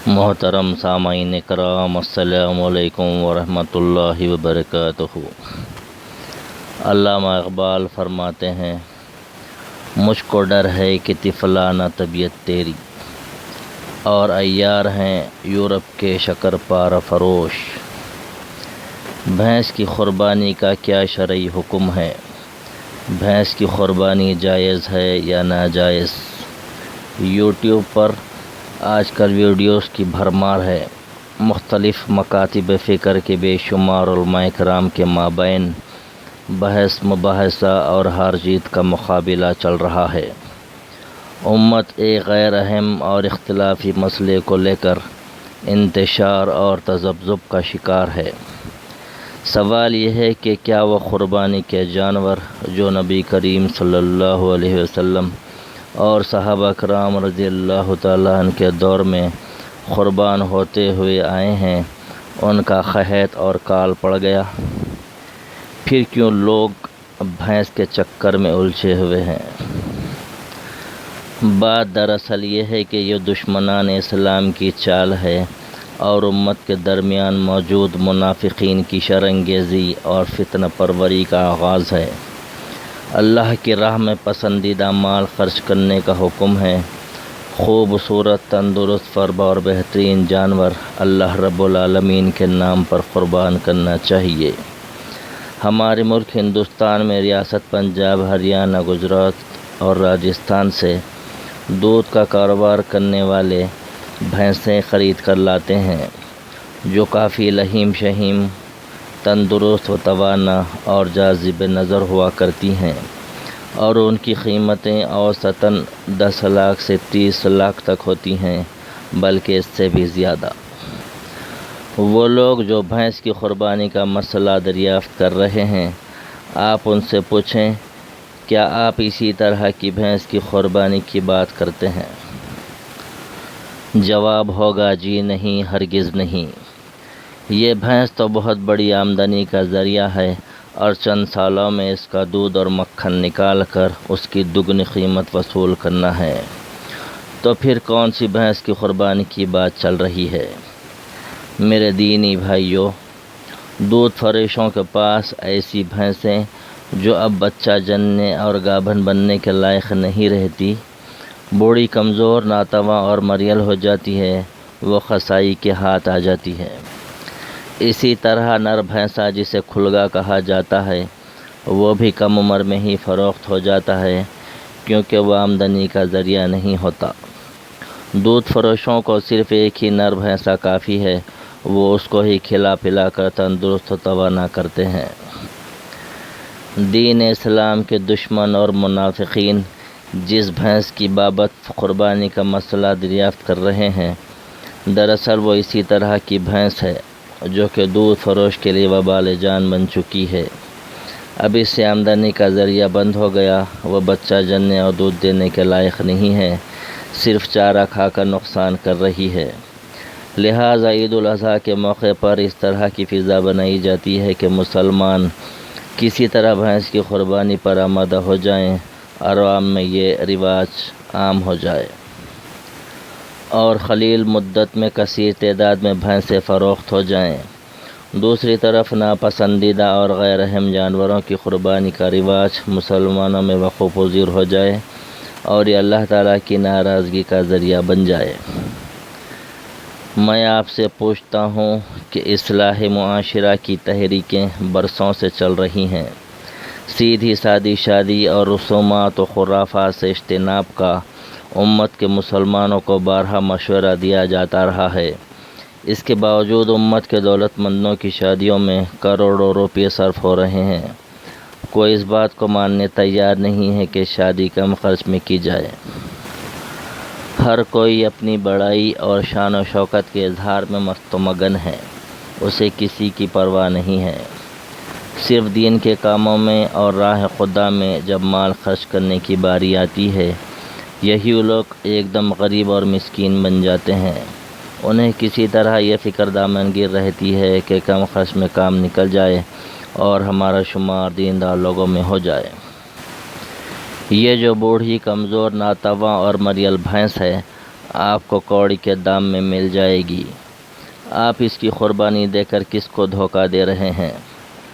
محترم سامعین کرام، السلام علیکم ورحمۃ اللہ وبرکاتہ۔ علامہ اقبال فرماتے ہیں، مجھ کو ڈر ہے کہ طفلانہ طبیعت تیری، اور عیار ہیں یورپ کے شکر پارہ فروش۔ بھینس کی قربانی کا کیا شرعی حکم ہے؟ بھینس کی قربانی جائز ہے یا ناجائز؟ یوٹیوب پر آج کل ویڈیوز کی بھرمار ہے۔ مختلف مکاتب فکر کے بے شمار علماء کرام کے مابین بحث مباحثہ اور ہار جیت کا مقابلہ چل رہا ہے۔ امت ایک غیر اہم اور اختلافی مسئلے کو لے کر انتشار اور تذبذب کا شکار ہے۔ سوال یہ ہے کہ کیا وہ قربانی کے جانور جو نبی کریم صلی اللہ علیہ وسلم اور صحابہ کرام رضی اللہ تعالیٰ عنہ کے دور میں قربان ہوتے ہوئے آئے ہیں، ان کا قحط اور کال پڑ گیا؟ پھر کیوں لوگ بھینس کے چکر میں الجھے ہوئے ہیں؟ بات دراصل یہ ہے کہ یہ دشمنان اسلام کی چال ہے اور امت کے درمیان موجود منافقین کی شرانگیزی اور فتنہ پروری کا آغاز ہے۔ اللہ کی راہ میں پسندیدہ مال خرچ کرنے کا حکم ہے۔ خوبصورت، تندرست، فربا اور بہترین جانور اللہ رب العالمین کے نام پر قربان کرنا چاہیے۔ ہمارے ملک ہندوستان میں ریاست پنجاب، ہریانہ، گجرات اور راجستھان سے دودھ کا کاروبار کرنے والے بھینسیں خرید کر لاتے ہیں، جو کافی لحیم شہیم، تندرست و توانا اور جاذب نظر ہوا کرتی ہیں، اور ان کی قیمتیں اوسطاً 10 لاکھ سے 30 لاکھ تک ہوتی ہیں، بلکہ اس سے بھی زیادہ۔ وہ لوگ جو بھینس کی قربانی کا مسئلہ دریافت کر رہے ہیں، آپ ان سے پوچھیں، کیا آپ اسی طرح کی بھینس کی قربانی کی بات کرتے ہیں؟ جواب ہوگا، جی نہیں، ہرگز نہیں۔ یہ بھینس تو بہت بڑی آمدنی کا ذریعہ ہے، اور چند سالوں میں اس کا دودھ اور مکھن نکال کر اس کی دگنی قیمت وصول کرنا ہے۔ تو پھر کون سی بھینس کی قربانی کی بات چل رہی ہے؟ میرے دینی بھائیوں، دودھ فروشوں کے پاس ایسی بھینسیں جو اب بچہ جننے اور گابھن بننے کے لائق نہیں رہتی، بوڑھی، کمزور، ناتواں اور مریل ہو جاتی ہے، وہ قصائی کے ہاتھ آ جاتی ہے۔ اسی طرح نر بھینسا جسے کھلگا کہا جاتا ہے، وہ بھی کم عمر میں ہی فروخت ہو جاتا ہے، کیونکہ وہ آمدنی کا ذریعہ نہیں ہوتا۔ دودھ فروشوں کو صرف ایک ہی نر بھینسا کافی ہے، وہ اس کو ہی کھلا پلا کر تندرست و توانا کرتے ہیں۔ دین اسلام کے دشمن اور منافقین جس بھینس کی بابت قربانی کا مسئلہ دریافت کر رہے ہیں، دراصل وہ اسی طرح کی بھینس ہے جو کہ دودھ فروش کے لیے وبال جان بن چکی ہے۔ اب اس سے آمدنی کا ذریعہ بند ہو گیا، وہ بچہ جننے اور دودھ دینے کے لائق نہیں ہے، صرف چارہ کھا کر نقصان کر رہی ہے۔ لہٰذا عید الاضحیٰ کے موقع پر اس طرح کی فضا بنائی جاتی ہے کہ مسلمان کسی طرح بھینس کی قربانی پر آمادہ ہو جائیں، عوام میں یہ رواج عام ہو جائے، اور قلیل مدت میں کثیر تعداد میں بھینسیں فروخت ہو جائیں۔ دوسری طرف ناپسندیدہ اور غیر اہم جانوروں کی قربانی کا رواج مسلمانوں میں وقوع پذیر ہو جائے، اور یہ اللہ تعالیٰ کی ناراضگی کا ذریعہ بن جائے۔ میں آپ سے پوچھتا ہوں کہ اصلاح معاشرہ کی تحریکیں برسوں سے چل رہی ہیں۔ سیدھی سادی شادی اور رسومات و خرافات سے اجتناب کا امت کے مسلمانوں کو بارہا مشورہ دیا جاتا رہا ہے۔ اس کے باوجود امت کے دولت مندوں کی شادیوں میں کروڑوں روپے صرف ہو رہے ہیں۔ کوئی اس بات کو ماننے تیار نہیں ہے کہ شادی کم خرچ میں کی جائے۔ ہر کوئی اپنی بڑائی اور شان و شوکت کے اظہار میں مست و مگن ہے، اسے کسی کی پرواہ نہیں ہے۔ صرف دین کے کاموں میں اور راہ خدا میں جب مال خرچ کرنے کی باری آتی ہے، یہی لوگ ایک دم غریب اور مسکین بن جاتے ہیں۔ انہیں کسی طرح یہ فکر دامنگیر رہتی ہے کہ کم خرچ میں کام نکل جائے اور ہمارا شمار دیندار لوگوں میں ہو جائے۔ یہ جو بوڑھی، کمزور، ناتواں اور مریل بھینس ہے، آپ کو کوڑی کے دام میں مل جائے گی۔ آپ اس کی قربانی دے کر کس کو دھوکہ دے رہے ہیں،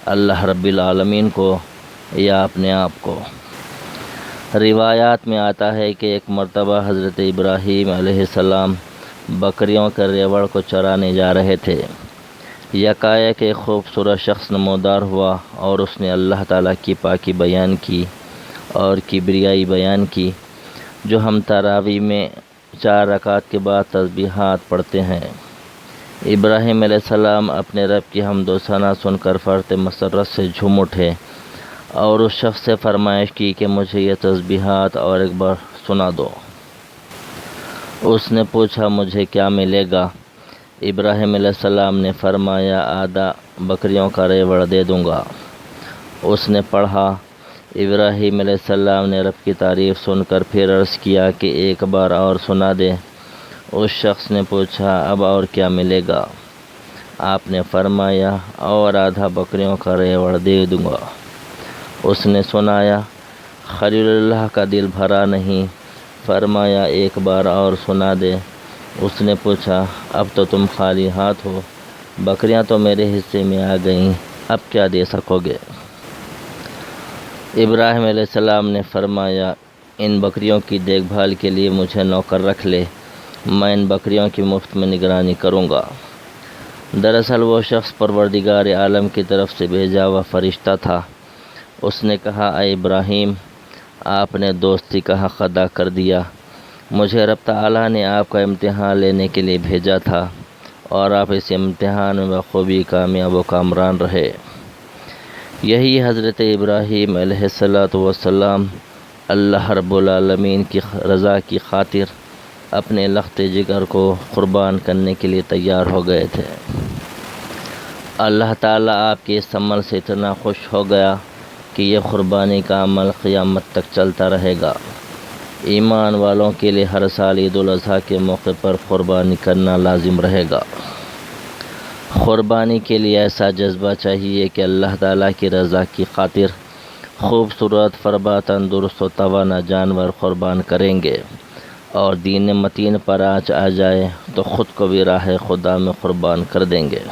اللہ رب العالمین کو یا اپنے آپ کو؟ روایات میں آتا ہے کہ ایک مرتبہ حضرت ابراہیم علیہ السلام بکریوں کے ریوڑ کو چرانے جا رہے تھے۔ یکایک ایک خوبصورت شخص نمودار ہوا اور اس نے اللہ تعالیٰ کی پاکی بیان کی اور کبریائی بیان کی، جو ہم تراویح میں 4 رکعت کے بعد تسبیحات پڑھتے ہیں۔ ابراہیم علیہ السلام اپنے رب کی حمد و ثنا سن کر فرط مسرت سے جھوم اٹھے اور اس شخص سے فرمائش کی کہ مجھے یہ تسبیحات اور ایک بار سنا دو۔ اس نے پوچھا مجھے کیا ملے گا؟ ابراہیم علیہ السلام نے فرمایا آدھا بکریوں کا ریوڑ دے دوں گا۔ اس نے پڑھا۔ ابراہیم علیہ السلام نے رب کی تعریف سن کر پھر عرض کیا کہ ایک بار اور سنا دے۔ اس شخص نے پوچھا اب اور کیا ملے گا؟ آپ نے فرمایا اور آدھا بکریوں کا ریوڑ دے دوں گا۔ اس نے سنایا۔ خلیل اللہ کا دل بھرا نہیں، فرمایا ایک بار اور سنا دے۔ اس نے پوچھا اب تو تم خالی ہاتھ ہو، بکریاں تو میرے حصے میں آ گئیں، اب کیا دے سکو گے؟ ابراہیم علیہ السلام نے فرمایا ان بکریوں کی دیکھ بھال کے لیے مجھے نوکر رکھ لے، میں ان بکریوں کی مفت میں نگرانی کروں گا۔ دراصل وہ شخص پروردگار عالم کی طرف سے بھیجا ہوا فرشتہ تھا۔ اس نے کہا اے ابراہیم، آپ نے دوستی کا حق ادا کر دیا، مجھے رب تعالیٰ نے آپ کا امتحان لینے کے لیے بھیجا تھا اور آپ اس امتحان میں بخوبی کامیاب و کامران رہے۔ یہی حضرت ابراہیم علیہ السلام اللہ رب العالمین کی رضا کی خاطر اپنے لخت جگر کو قربان کرنے کے لیے تیار ہو گئے تھے۔ اللہ تعالیٰ آپ کے اس عمل سے اتنا خوش ہو گیا کہ یہ قربانی کا عمل قیامت تک چلتا رہے گا۔ ایمان والوں کے لیے ہر سال عید الاضحیٰ کے موقع پر قربانی کرنا لازم رہے گا۔ قربانی کے لیے ایسا جذبہ چاہیے کہ اللہ تعالیٰ کی رضا کی خاطر خوبصورت فربا تندرست و توانا جانور قربان کریں گے، اور دین متین پر آنچ آ جائے تو خود کو بھی راہ خدا میں قربان کر دیں گے۔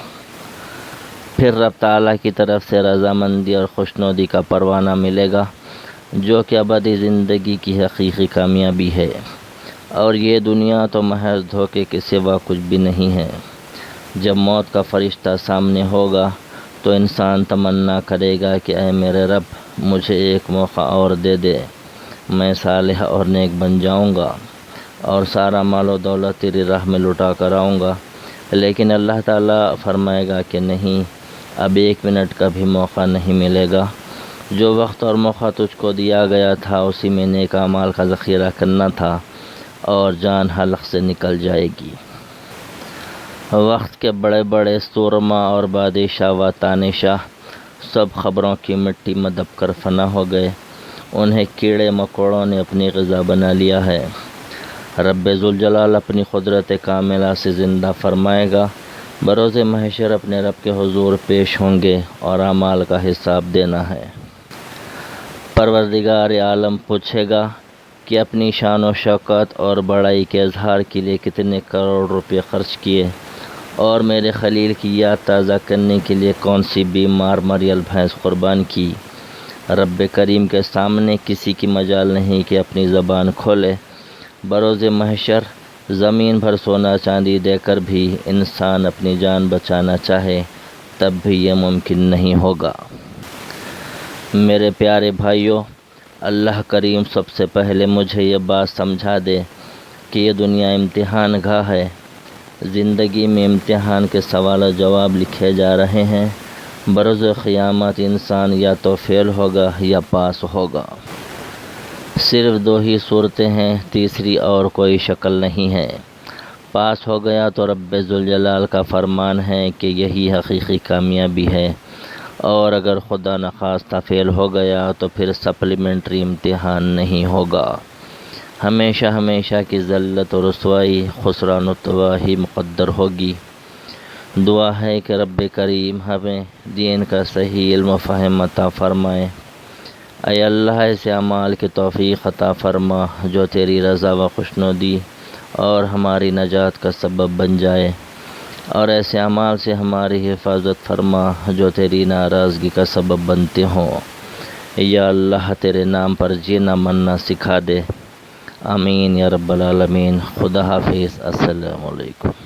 پھر رب تعالیٰ کی طرف سے رضامندی اور خوشنودی کا پروانہ ملے گا، جو کہ ابدی زندگی کی حقیقی کامیابی ہے، اور یہ دنیا تو محض دھوکے کے سوا کچھ بھی نہیں ہے۔ جب موت کا فرشتہ سامنے ہوگا تو انسان تمنا کرے گا کہ اے میرے رب مجھے ایک موقع اور دے دے، میں صالح اور نیک بن جاؤں گا اور سارا مال و دولت تیری راہ میں لٹا کر آؤں گا۔ لیکن اللہ تعالیٰ فرمائے گا کہ نہیں، اب 1 منٹ کا بھی موقع نہیں ملے گا، جو وقت اور موقع تجھ کو دیا گیا تھا اسی میں نیک اعمال کا ذخیرہ کرنا تھا، اور جان حلق سے نکل جائے گی۔ وقت کے بڑے بڑے سورما اور بادشاہ و تانشاہ سب خبروں کی مٹی میں دب کر فنا ہو گئے، انہیں کیڑے مکوڑوں نے اپنی غذا بنا لیا ہے۔ رب ذوالجلال اپنی قدرت کاملہ سے زندہ فرمائے گا، بروز محشر اپنے رب کے حضور پیش ہوں گے اور اعمال کا حساب دینا ہے۔ پروردگار عالم پوچھے گا کہ اپنی شان و شوکت اور بڑائی کے اظہار کے لیے کتنے کروڑ روپے خرچ کیے، اور میرے خلیل کی یاد تازہ کرنے کے لیے کون سی بیمار مریل بھینس قربان کی۔ رب کریم کے سامنے کسی کی مجال نہیں کہ اپنی زبان کھولے۔ بروز محشر زمین بھر سونا چاندی دے کر بھی انسان اپنی جان بچانا چاہے تب بھی یہ ممکن نہیں ہوگا۔ میرے پیارے بھائیوں، اللہ کریم سب سے پہلے مجھے یہ بات سمجھا دے کہ یہ دنیا امتحان گاہ ہے۔ زندگی میں امتحان کے سوال و جواب لکھے جا رہے ہیں۔ بروز قیامت انسان یا تو فیل ہوگا یا پاس ہوگا۔ صرف 2 ہی صورتیں ہیں، تیسری اور کوئی شکل نہیں ہے۔ پاس ہو گیا تو رب ذوالجلال کا فرمان ہے کہ یہی حقیقی کامیابی ہے، اور اگر خدا نخواستہ فیل ہو گیا تو پھر سپلیمنٹری امتحان نہیں ہوگا۔ ہمیشہ ہمیشہ کی ذلت و رسوائی، خسران و تباہی مقدر ہوگی۔ دعا ہے کہ رب کریم ہمیں دین کا صحیح علم و فہم عطا فرمائے۔ اے اللہ ایسے اعمال کی توفیق عطا فرما جو تیری رضا و خوشنودی اور ہماری نجات کا سبب بن جائے، اور ایسے اعمال سے ہماری حفاظت فرما جو تیری ناراضگی کا سبب بنتے ہوں۔ یا اللہ تیرے نام پر جینا مرنا سکھا دے، آمین یا رب العالمین۔ خدا حافظ، السلام علیکم۔